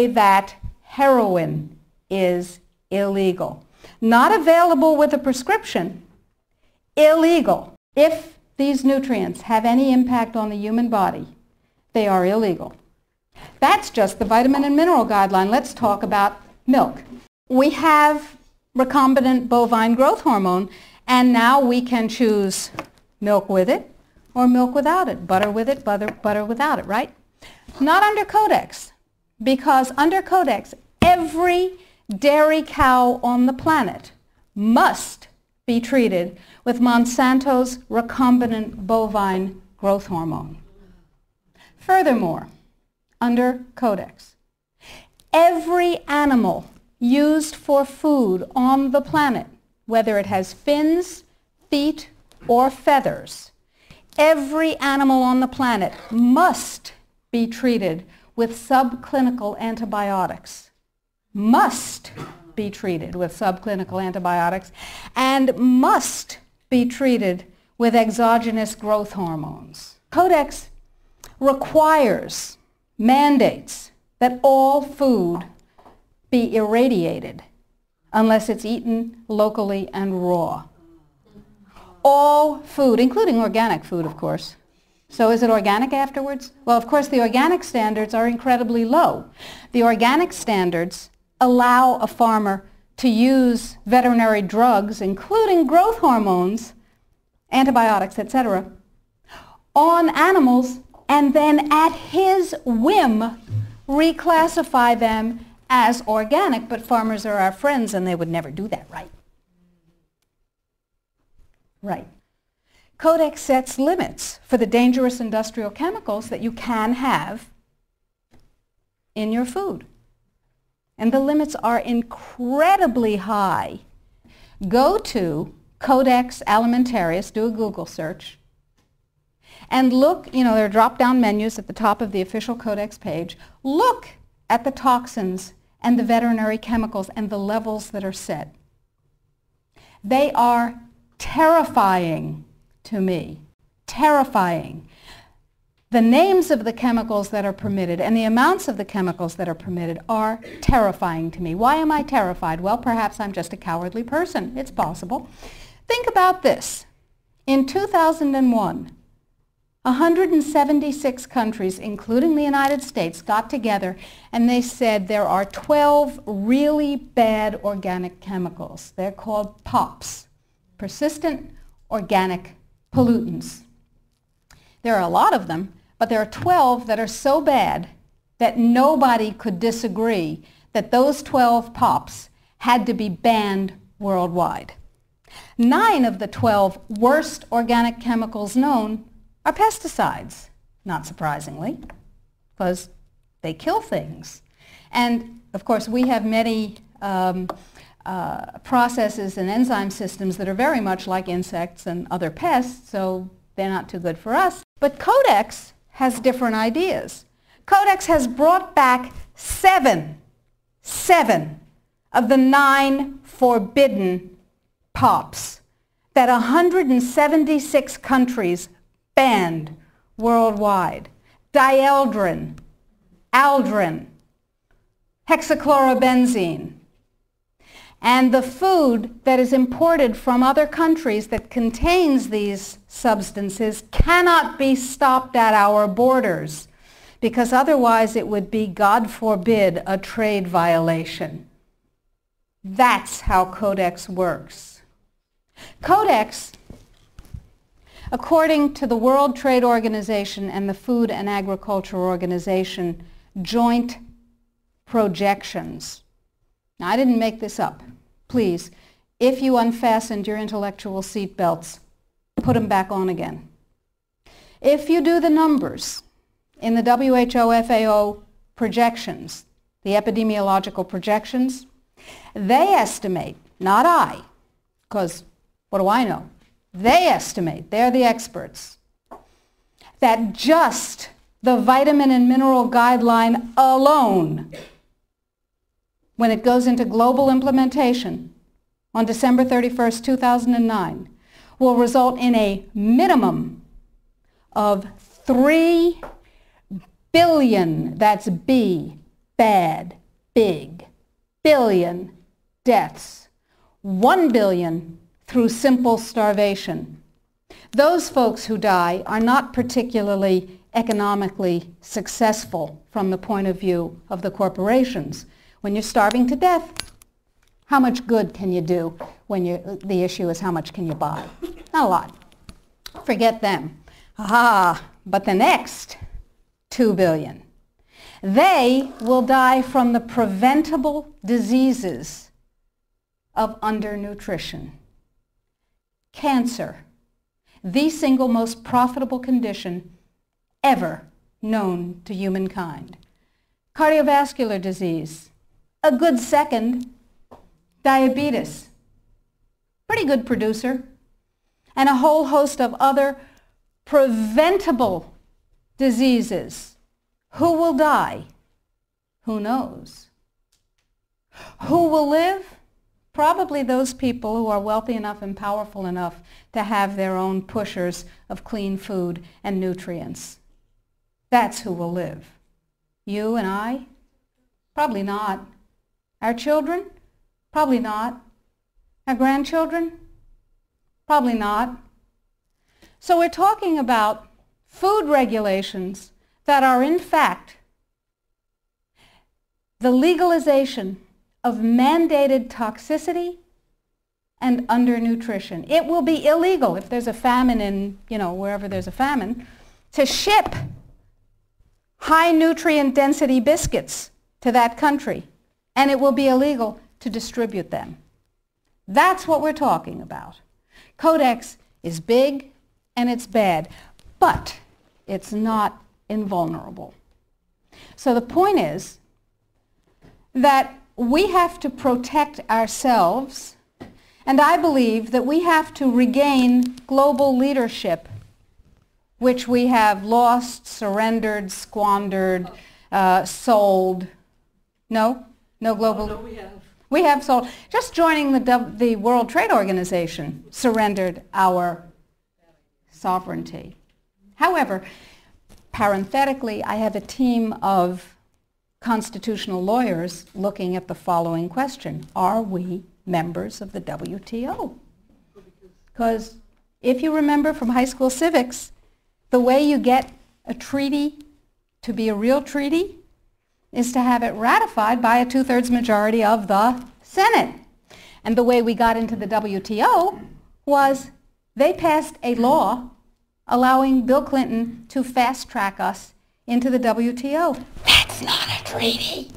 that heroin is illegal. Not available with a prescription, illegal. If these nutrients have any impact on the human body, they are illegal. That's just the vitamin and mineral guideline. Let's talk about milk. We have recombinant bovine growth hormone, and now we can choose milk with it or milk without it, butter with it, butter without it, right? Not under Codex, because under Codex, every dairy cow on the planet must be treated with Monsanto's recombinant bovine growth hormone. Furthermore, under Codex, every animal used for food on the planet, whether it has fins, feet, or feathers, every animal on the planet must be treated with subclinical antibiotics. Must be treated with subclinical antibiotics and must be treated with exogenous growth hormones. Codex requires, mandates that all food be irradiated unless it's eaten locally and raw. All food, including organic food, of course. So is it organic afterwards? Well, of course, the organic standards are incredibly low. The organic standards allow a farmer to use veterinary drugs, including growth hormones, antibiotics, etc., on animals, and then at his whim reclassify them as organic. But farmers are our friends, and they would never do that, right? Right. Codex sets limits for the dangerous industrial chemicals that you can have in your food. And the limits are incredibly high. Go to Codex Alimentarious, do a Google search, and look, there are drop-down menus at the top of the official Codex page. Look at the toxins and the veterinary chemicals and the levels that are set. They are terrifying to me. Terrifying. The names of the chemicals that are permitted and the amounts of the chemicals that are permitted are terrifying to me. Why am I terrified? Well, perhaps I'm just a cowardly person. It's possible. Think about this. In 2001, 176 countries, including the United States, got together and they said there are 12 really bad organic chemicals. They're called POPs, persistent organic pollutants. There are a lot of them, but there are 12 that are so bad that nobody could disagree that those 12 POPs had to be banned worldwide. 9 of the 12 worst organic chemicals known are pesticides, not surprisingly, because they kill things. And of course, we have many processes and enzyme systems that are very much like insects and other pests, so they're not too good for us. But Codex has different ideas. Codex has brought back seven of the 9 forbidden POPs that 176 countries banned worldwide. Dieldrin, aldrin, hexachlorobenzene. And the food that is imported from other countries that contains these substances cannot be stopped at our borders, because otherwise it would be, God forbid, a trade violation. That's how Codex works. Codex, according to the World Trade Organization and the Food and Agriculture Organization joint projections. Now, I didn't make this up. Please, if you unfastened your intellectual seat belts, put them back on again. If you do the numbers in the WHO-FAO projections, the epidemiological projections, they estimate, not I, because what do I know? They estimate, they're the experts, that just the vitamin and mineral guideline alone, when it goes into global implementation on December 31st, 2009, will result in a minimum of 3 billion, that's B, bad, big, billion deaths. 1 billion through simple starvation. Those folks who die are not particularly economically successful from the point of view of the corporations. When you're starving to death, how much good can you do when the issue is how much can you buy? Not a lot. Forget them. But the next 2 billion, they will die from the preventable diseases of undernutrition. Cancer, the single most profitable condition ever known to humankind. Cardiovascular disease, a good second. Diabetes, pretty good producer. And a whole host of other preventable diseases. Who will die? Who knows? Who will live? Probably those people who are wealthy enough and powerful enough to have their own pushers of clean food and nutrients. That's who will live. You and I? Probably not. Our children? Probably not. Our grandchildren? Probably not. So we're talking about food regulations that are in fact the legalization of mandated toxicity and undernutrition. It will be illegal if there's a famine in, wherever there's a famine, to ship high nutrient density biscuits to that country, and it will be illegal to distribute them. That's what we're talking about. Codex is big and it's bad, but it's not invulnerable. So the point is that we have to protect ourselves, and I believe that we have to regain global leadership, which we have lost, surrendered, squandered, sold. No global. No, we have. We have sold. Just joining the World Trade Organization surrendered our sovereignty. However, parenthetically, I have a team of constitutional lawyers looking at the following question. Are we members of the WTO? Because if you remember from high school civics, the way you get a treaty to be a real treaty is to have it ratified by a 2/3 majority of the Senate. And the way we got into the WTO was they passed a law allowing Bill Clinton to fast-track us into the WTO. That's not a treaty.